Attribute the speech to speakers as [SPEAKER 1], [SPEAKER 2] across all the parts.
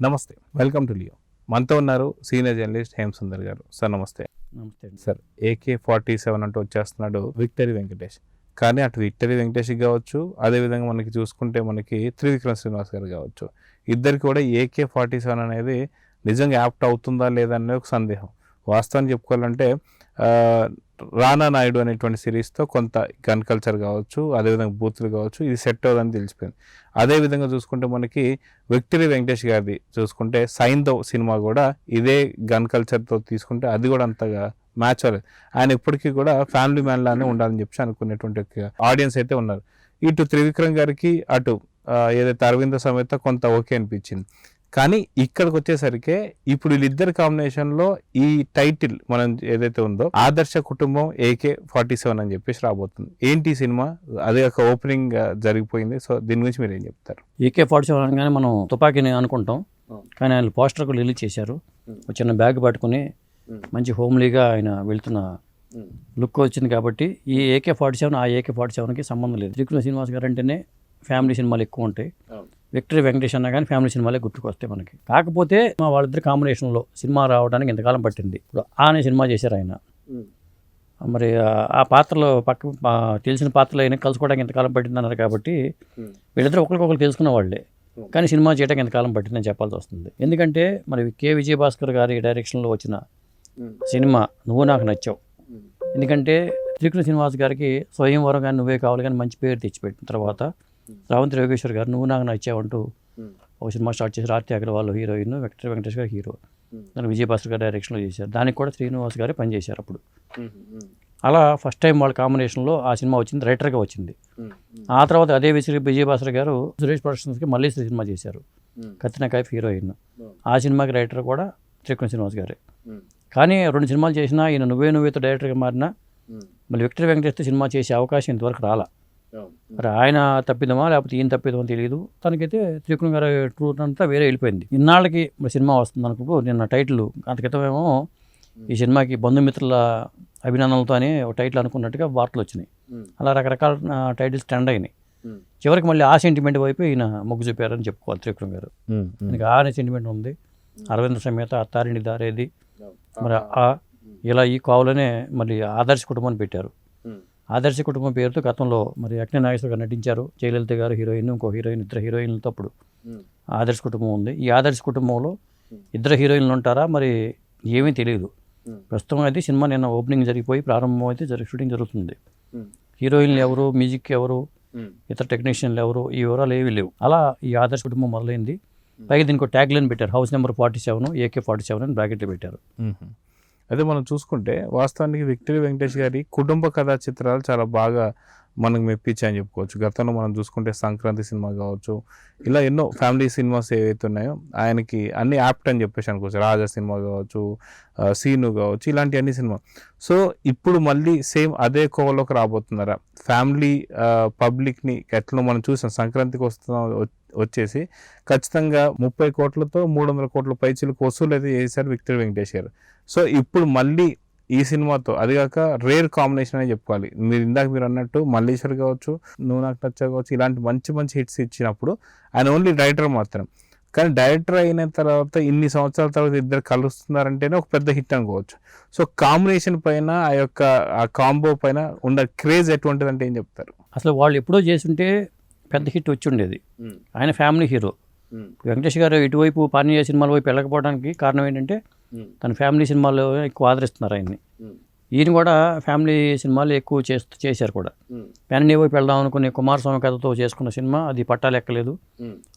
[SPEAKER 1] నమస్తే, welcome to Leo. మనతో ఉన్నారు సీనియర్ జర్నలిస్ట్ హేమ్ సుందర్ గారు. సార్ నమస్తే.
[SPEAKER 2] నమస్తే అండి.
[SPEAKER 1] సార్, AK-47 అంటూ వచ్చేస్తున్నాడు విక్టరీ వెంకటేష్. కానీ అటు విక్టరీ వెంకటేష్ కావచ్చు, అదేవిధంగా మనకి చూసుకుంటే మనకి త్రివిక్రమ్ శ్రీనివాస్ గారు కావచ్చు, ఇద్దరికి కూడా AK-47 అనేది నిజంగా యాప్ట్ అవుతుందా లేదా అనేది ఒక సందేహం. వాస్తవాన్ని చెప్పుకోవాలంటే రానా నాయుడు అనేటువంటి సిరీస్తో కొంత గన్ కల్చర్ కావచ్చు, అదేవిధంగా బూతులు కావచ్చు, ఇది సెట్ అవ్వదని తెలిసిపోయింది. అదేవిధంగా చూసుకుంటే మనకి విక్టరీ వెంకటేష్ గారిది చూసుకుంటే సైంధవ్ సినిమా కూడా ఇదే గన్ కల్చర్తో తీసుకుంటే అది కూడా అంతగా మ్యాచ్ అవ్వలేదు. ఆయన ఇప్పటికీ కూడా ఫ్యామిలీ మ్యాన్ లానే ఉండాలని చెప్పి అనుకునేటువంటి ఆడియన్స్ అయితే ఉన్నారు. ఇటు త్రివిక్రమ్ గారికి అటు ఏదైతే అరవింద సమేత కొంత ఓకే అనిపించింది. కానీ ఇక్కడికి వచ్చేసరికి ఇప్పుడు వీళ్ళిద్దరి కాంబినేషన్లో ఈ టైటిల్ మనం ఏదైతే ఉందో ఆదర్శ కుటుంబం AK-47 అని చెప్పేసి రాబోతుంది. ఏంటి ఈ సినిమా? అదే ఒక ఓపెనింగ్ జరిగిపోయింది. సో దీని గురించి మీరు ఏం చెప్తారు?
[SPEAKER 2] AK-47 అనగానే మనం తుపాకీని అనుకుంటాం, కానీ ఆయన పోస్టర్ కూడా రిలీజ్ చేశారు. ఒక చిన్న బ్యాగ్ పట్టుకుని మంచి హోమ్లీగా ఆయన వెళ్తున్న లుక్ వచ్చింది. కాబట్టి ఈ AK-47 ఆ AK-47కి సంబంధం లేదు. త్రివిక్రమ్ శ్రీనివాస్ గారు అంటేనే ఫ్యామిలీ సినిమాలు ఎక్కువ ఉంటాయి. విక్టరీ వెంకటేష్ అన్నా కానీ ఫ్యామిలీ సినిమాలే గుర్తుకొస్తాయి మనకి. కాకపోతే వాళ్ళిద్దరి కాంబినేషన్లో సినిమా రావడానికి ఇంతకాలం పట్టింది. ఇప్పుడు ఆనే సినిమా చేశారు ఆయన. మరి ఆ పాత్రలో తెలిసిన పాత్రలు అయినా కలుసుకోవడానికి ఎంతకాలం పట్టింది అన్నారు. కాబట్టి వీళ్ళిద్దరూ ఒకరికొకరు తెలుసుకున్న వాళ్ళే, కానీ సినిమా చేయడానికి ఎంతకాలం పట్టిందని చెప్పాల్సి వస్తుంది. ఎందుకంటే మరి K. విజయభాస్కర్ గారి డైరెక్షన్లో వచ్చిన సినిమా నువ్వు నాకు నచ్చావు. ఎందుకంటే త్రివిక్రమ్ శ్రీనివాస్ గారికి స్వయంవరం కానీ నువ్వే కావాలి కానీ మంచి పేరు తెచ్చిపెట్టిన తర్వాత రావంత్ యోగేశ్వర్ గారు నువ్వు నాకు నచ్చావంటూ ఒక సినిమా స్టార్ట్ చేసి ఆర్తి అగర్వాల్ హీరోయిన్, విక్టరీ వెంకటేష్ గారు హీరో. దాన్ని విజయభాస్కర్ గారు డైరెక్షన్లో చేశారు. దానికి కూడా శ్రీనివాస్ గారే పనిచేశారు అప్పుడు. అలా ఫస్ట్ టైం వాళ్ళ కాంబినేషన్లో ఆ సినిమా వచ్చింది, రైటర్గా వచ్చింది. ఆ తర్వాత అదే విజయభాస్కర్ గారు సురేష్ ప్రొడక్షన్స్కి మళ్ళీ సినిమా చేశారు, కత్రినా కైఫ్ హీరోయిన్. ఆ సినిమాకి రైటర్ కూడా త్రివిక్రమ్ శ్రీనివాస్ గారే. కానీ 2 సినిమాలు చేసినా ఈయన నువ్వేతో డైరెక్టర్గా మారినా మళ్ళీ విక్టరీ వెంకటేష్తో సినిమా చేసే అవకాశం ఇంతవరకు రాలా. మరి ఆయన తప్పిదమా లేకపోతే ఈయన తప్పిదమో తెలియదు. తనకైతే త్రివిక్రమ్ గారి ట్రూత్ అంతా వేరే వెళ్ళిపోయింది. ఇన్నాళ్ళకి సినిమా వస్తుంది అనుకో, నిన్న టైటిల్ అంత క్రితమేమో ఈ సినిమాకి బంధుమిత్రుల అభినందనలతో అని ఒక టైటిల్ అనుకున్నట్టుగా వార్తలు వచ్చినాయి. అలా రకరకాల టైటిల్స్ ట్రెండ్ అయినాయి. చివరికి మళ్ళీ ఆ సెంటిమెంట్ వైపు ఈయన మొగ్గు చూపారని చెప్పుకోవాలి త్రివిక్రమ్ గారు. ఇంకా ఆ సెంటిమెంట్ ఉంది. అరవింద సమేత, అత్తారింటి దారేది, మరి ఇలా ఈ కావులనే మళ్ళీ ఆదర్శ కుటుంబాన్ని పెట్టారు. ఆదర్శ కుటుంబం పేరుతో గతంలో మరి అక్కినేని నాగేశ్వర గారు నటించారు. జయలలిత గారు హీరోయిన్, ఇంకో హీరోయిన్, 2 హీరోయిన్లతో అప్పుడు ఆదర్శ కుటుంబం ఉంది. ఈ ఆదర్శ కుటుంబంలో 2 హీరోయిన్లు ఉంటారా మరి ఏమీ తెలియదు. ప్రస్తుతం అయితే సినిమా నిన్న ఓపెనింగ్ జరిగిపోయి ప్రారంభం అయితే షూటింగ్ జరుగుతుంది. హీరోయిన్లు ఎవరు, మ్యూజిక్ ఎవరు, ఇతర టెక్నీషియన్లు ఎవరు, ఈ వివరాలు ఏవి లేవు. అలా ఈ ఆదర్శ కుటుంబం మొదలైంది. పైగా దీనికి ట్యాగ్ లైన్ పెట్టారు, హౌస్ నెంబర్ 47 AK-47 అని బ్రాకెట్లు పెట్టారు.
[SPEAKER 1] అదే మనం చూసుకుంటే వాస్తవానికి విక్టరీ వెంకటేష్ గారి కుటుంబ కథా చిత్రాలు చాలా బాగా మనకు మెప్పించాయని చెప్పుకోవచ్చు. గతంలో మనం చూసుకుంటే సంక్రాంతి సినిమా కావచ్చు, ఇలా ఎన్నో ఫ్యామిలీ సినిమాస్ ఏవైతే ఉన్నాయో ఆయనకి అన్ని యాప్ట్ అని చెప్పేసి అనుకోవచ్చు. రాజా సినిమా కావచ్చు, సీను కావచ్చు, ఇలాంటి అన్ని సినిమా. సో ఇప్పుడు మళ్ళీ సేమ్ అదే కోవలోకి రాబోతున్నారా? ఫ్యామిలీ పబ్లిక్ని ఎట్లా మనం చూసాం, సంక్రాంతికి వచ్చేసి ఖచ్చితంగా 30 కోట్లతో 300 కోట్ల పైచీలకు వసూలు అయితే చేశారు విక్టరీ వెంకటేష్ గారు. సో ఇప్పుడు మళ్ళీ ఈ సినిమాతో, అదిగాక రేర్ కాంబినేషన్ అని చెప్పుకోవాలి. మీరు అన్నట్టు మల్లీశ్వర్ కావచ్చు, నువ్వు నాకు నచ్చా కావచ్చు, ఇలాంటి మంచి మంచి హిట్స్ ఇచ్చినప్పుడు ఆయన ఓన్లీ డైరెక్టర్ మాత్రం. కానీ డైరెక్టర్ అయిన తర్వాత ఇన్ని సంవత్సరాల తర్వాత ఇద్దరు కలుస్తున్నారంటేనే ఒక పెద్ద హిట్ అనుకోవచ్చు. సో కాంబినేషన్ పైన ఆ కాంబో పైన ఉన్న క్రేజ్ ఎటువంటిది అంటే ఏం చెప్తారు?
[SPEAKER 2] అసలు వాళ్ళు ఎప్పుడో చేస్తుంటే పెద్ద హిట్ వచ్చి ఉండేది. ఆయన ఫ్యామిలీ హీరో. వెంకటేష్ గారు ఇటువైపు పానీయ సినిమాల వైపు వెళ్ళకపోవడానికి కారణం ఏంటంటే తన ఫ్యామిలీ సినిమాల్లో ఎక్కువ ఆదరిస్తున్నారు ఆయన్ని. ఈయన కూడా ఫ్యామిలీ సినిమాలు ఎక్కువ చేశారు కూడా. ప్యాన్ వైపు వెళ్దాం అనుకునే కుమారస్వామి కథతో చేసుకున్న సినిమా అది పట్టాలు ఎక్కలేదు.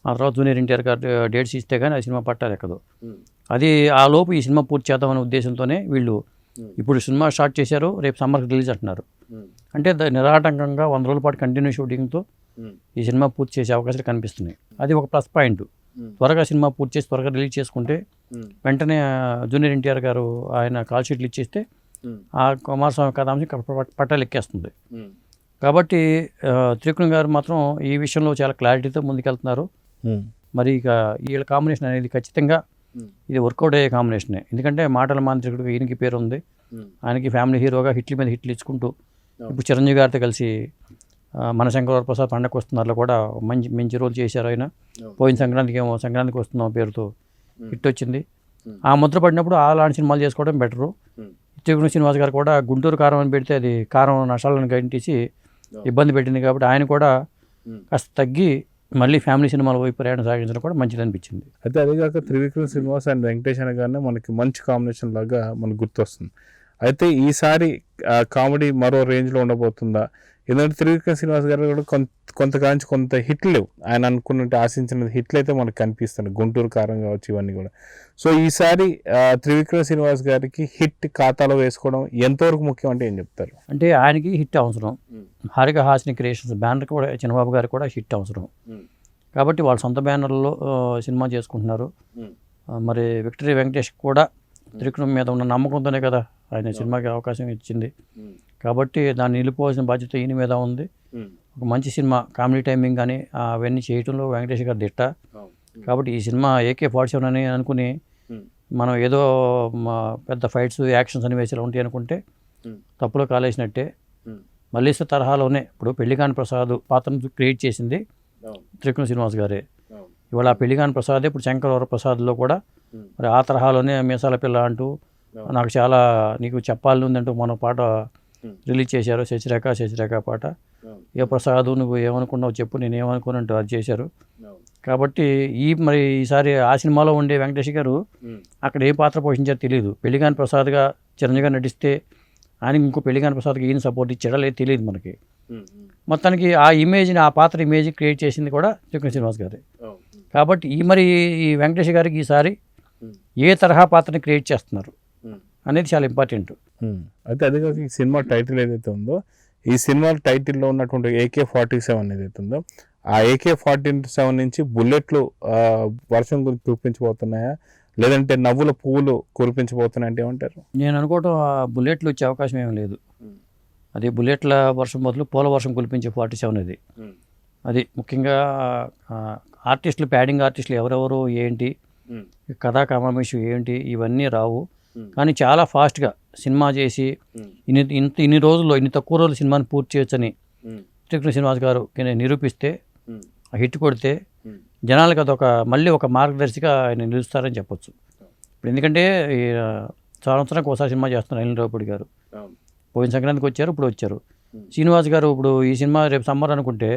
[SPEAKER 2] ఆ తర్వాత జూనియర్ ఎన్టీఆర్ గారు డేట్స్ ఇస్తే కానీ ఆ సినిమా పట్టాలు ఎక్కదు. అది ఆ లోపు ఈ సినిమా పూర్తి చేద్దామనే ఉద్దేశంతోనే వీళ్ళు ఇప్పుడు సినిమా స్టార్ట్ చేశారు. రేపు సమ్మర్కి రిలీజ్ అంటున్నారు. అంటే నిరాటంకంగా 100 రోజుల పాటు కంటిన్యూ షూటింగ్తో ఈ సినిమా పూర్తి చేసే అవకాశాలు కనిపిస్తున్నాయి. అది ఒక ప్లస్ పాయింట్. త్వరగా సినిమా పూర్తి చేసి త్వరగా రిలీజ్ చేసుకుంటే వెంటనే జూనియర్ ఎన్టీఆర్ గారు ఆయన కాల్ షీట్లు ఇచ్చేస్తే ఆ కుమారస్వామి కథాంశం పట్టాలు ఎక్కేస్తుంది. కాబట్టి త్రివిక్రమ్ గారు మాత్రం ఈ విషయంలో చాలా క్లారిటీతో ముందుకెళ్తున్నారు. మరి ఇక వీళ్ళ కాంబినేషన్ అనేది ఖచ్చితంగా ఇది వర్కౌట్ అయ్యే కాంబినేషనే. ఎందుకంటే మాటల మాంత్రికుడిగా ఈయనకి పేరు ఉంది. ఆయనకి ఫ్యామిలీ హీరోగా హిట్ల మీద హిట్లు ఇచ్చుకుంటూ ఇప్పుడు చిరంజీవి గారితో కలిసి మన శంకరప్రసాద్ పండగకు వస్తున్నారులో కూడా మంచి రోల్ చేశారు ఆయన. పోయిన సంక్రాంతికి వస్తున్నాం పేరుతో హిట్ వచ్చింది. ఆ ముద్ర పడినప్పుడు అలాంటి సినిమాలు చేసుకోవడం బెటరు. త్రివిక్రమ్ శ్రీనివాస్ గారు కూడా గుంటూరు కారం అని పెడితే అది కారం నష్టాలను గంటించి ఇబ్బంది పెట్టింది కాబట్టి ఆయన కూడా కాస్త తగ్గి మళ్ళీ ఫ్యామిలీ సినిమాల వైపు ప్రయాణం సాగించడం కూడా మంచిది అనిపించింది.
[SPEAKER 1] అయితే అదేగాక త్రివిక్రమ్ శ్రీనివాస్ అండ్ వెంకటేష్ అనగానే మనకి మంచి కాంబినేషన్ లాగా మనకు గుర్తొస్తుంది. అయితే ఈసారి కామెడీ మరో రేంజ్లో ఉండబోతుందా? ఎందుకంటే త్రివిక్రమ్ శ్రీనివాస్ గారు కూడా కొంతకాలం కొంత హిట్లు లేవు, ఆయన అనుకున్నట్టు ఆశించిన హిట్లు అయితే మనకు కనిపిస్తున్నాయి, గుంటూరు కారం కావచ్చు ఇవన్నీ కూడా. సో ఈసారి త్రివిక్రమ్ శ్రీనివాస్ గారికి హిట్ ఖాతాలో వేసుకోవడం ఎంతవరకు ముఖ్యం అంటే ఏం చెప్తారు?
[SPEAKER 2] అంటే ఆయనకి హిట్ అవసరం, హారిక హాసిని క్రియేషన్స్ బ్యానర్ కూడా చిన్నబాబు గారికి కూడా హిట్ అవసరం కాబట్టి వాళ్ళు సొంత బ్యానర్లో సినిమా చేసుకుంటున్నారు. మరి విక్టరీ వెంకటేష్ కూడా త్రివిక్రమ్ మీద ఉన్న నమ్మకంతోనే కదా ఆయన సినిమాకి అవకాశం ఇచ్చింది కాబట్టి దాన్ని నిలిపోవాల్సిన బాధ్యత ఈయన మీద ఉంది. ఒక మంచి సినిమా కామెడీ టైమింగ్ కానీ అవన్నీ చేయటంలో వెంకటేష్ గారు దిట్ట కాబట్టి ఈ సినిమా AK-47 అని అనుకుని మనం ఏదో పెద్ద ఫైట్స్ యాక్షన్స్ సన్నివేశాలు ఉంటాయి అనుకుంటే తప్పులో కాలేసినట్టే. మల్లీశ్వర తరహాలోనే ఇప్పుడు పెళ్లికాని ప్రసాద్ పాత్రను క్రియేట్ చేసింది త్రివిక్రమ్ శ్రీనివాస్ గారే. ఇవాళ పెళ్లికాని ప్రసాద్ ఇప్పుడు శంకరవర ప్రసాద్లో కూడా మరి ఆ తరహాలోనే మీసాల పిల్ల అంటూ నాకు చాలా నీకు చెప్పాలని ఉందంటూ మన పాట రిలీజ్ చేశారు, శశిరేఖ పాట. ఏ ప్రసాద్ నువ్వు ఏమనుకున్నావు చెప్పు, నేను ఏమనుకున్నట్టు అది చేశారు కాబట్టి మరి ఈసారి ఆ సినిమాలో ఉండే వెంకటేష్ గారు అక్కడ ఏ పాత్ర పోషించారో తెలియదు. పెళ్లికాని ప్రసాద్గా చిరంజీవిగా నటిస్తే ఆయనకి ఇంకో పెళ్లికాని ప్రసాద్కి ఈయన సపోర్ట్ ఇచ్చాడా లేదు తెలియదు మనకి. మొత్తానికి ఆ ఇమేజ్ని ఆ పాత్ర ఇమేజ్ క్రియేట్ చేసింది కూడా త్రివిక్రమ్ శ్రీనివాస్ గారే కాబట్టి ఈ వెంకటేష్ గారికి ఈసారి ఏ తరహా పాత్రని క్రియేట్ చేస్తున్నారు అనేది చాలా ఇంపార్టెంట్.
[SPEAKER 1] అయితే అదే కాక ఈ సినిమా టైటిల్ ఏదైతే ఉందో, ఈ సినిమా టైటిల్లో ఉన్నటువంటి AK-47 ఏదైతే ఉందో, ఆ AK-47 నుంచి బుల్లెట్లు వర్షం గురించి చూపించబోతున్నాయా లేదంటే నవ్వుల పువ్వులు కురిపించబోతున్నాయి అంటే ఏమంటారు?
[SPEAKER 2] నేను అనుకోవటం బుల్లెట్లు వచ్చే అవకాశం ఏం లేదు. అది బుల్లెట్ల వర్షం బదులు పూల వర్షం కురిపించే 47 అది. అది ముఖ్యంగా ఆర్టిస్టులు ప్యాడింగ్ ఆర్టిస్టులు ఎవరెవరు ఏంటి, కథా కమామేషు ఏంటి ఇవన్నీ రావు. కానీ చాలా ఫాస్ట్గా సినిమా చేసి ఇన్ని రోజుల్లో ఇన్ని తక్కువ రోజులు సినిమాని పూర్తి చేయొచ్చని త్రివిక్రమ్ శ్రీనివాస్ గారు నిరూపిస్తే హిట్ కొడితే జనాలకు అదొక మళ్ళీ ఒక మార్గదర్శిగా ఆయన నిలుస్తారని చెప్పొచ్చు. ఇప్పుడు ఎందుకంటే సంవత్సరానికి ఒకసారి సినిమా చేస్తున్నారు అనిల్ రావిపూడి గారు. పోయిన సంక్రాంతికి వచ్చారు, ఇప్పుడు వచ్చారు. శ్రీనివాస్ గారు ఇప్పుడు ఈ సినిమా రేపు సమ్మర్ అనుకుంటే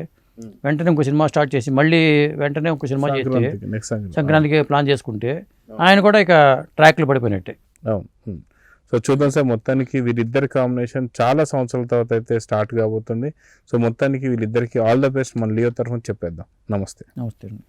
[SPEAKER 2] వెంటనే ఇంకో సినిమా స్టార్ట్ చేసి మళ్ళీ వెంటనే ఇంకో సినిమా చేస్తే సంక్రాంతికి ప్లాన్ చేసుకుంటే ఆయన కూడా ఇక ట్రాక్లు పడిపోయినట్టే.
[SPEAKER 1] సో చూద్దాం సార్, మొత్తానికి వీళ్ళిద్దరి కాంబినేషన్ చాలా సంవత్సరాల తర్వాత అయితే స్టార్ట్ కాబోతుంది. సో మొత్తానికి వీళ్ళిద్దరికి ఆల్ ద బెస్ట్ మన లియో తరఫున చెప్పేద్దాం. నమస్తే.
[SPEAKER 2] నమస్తే అండి.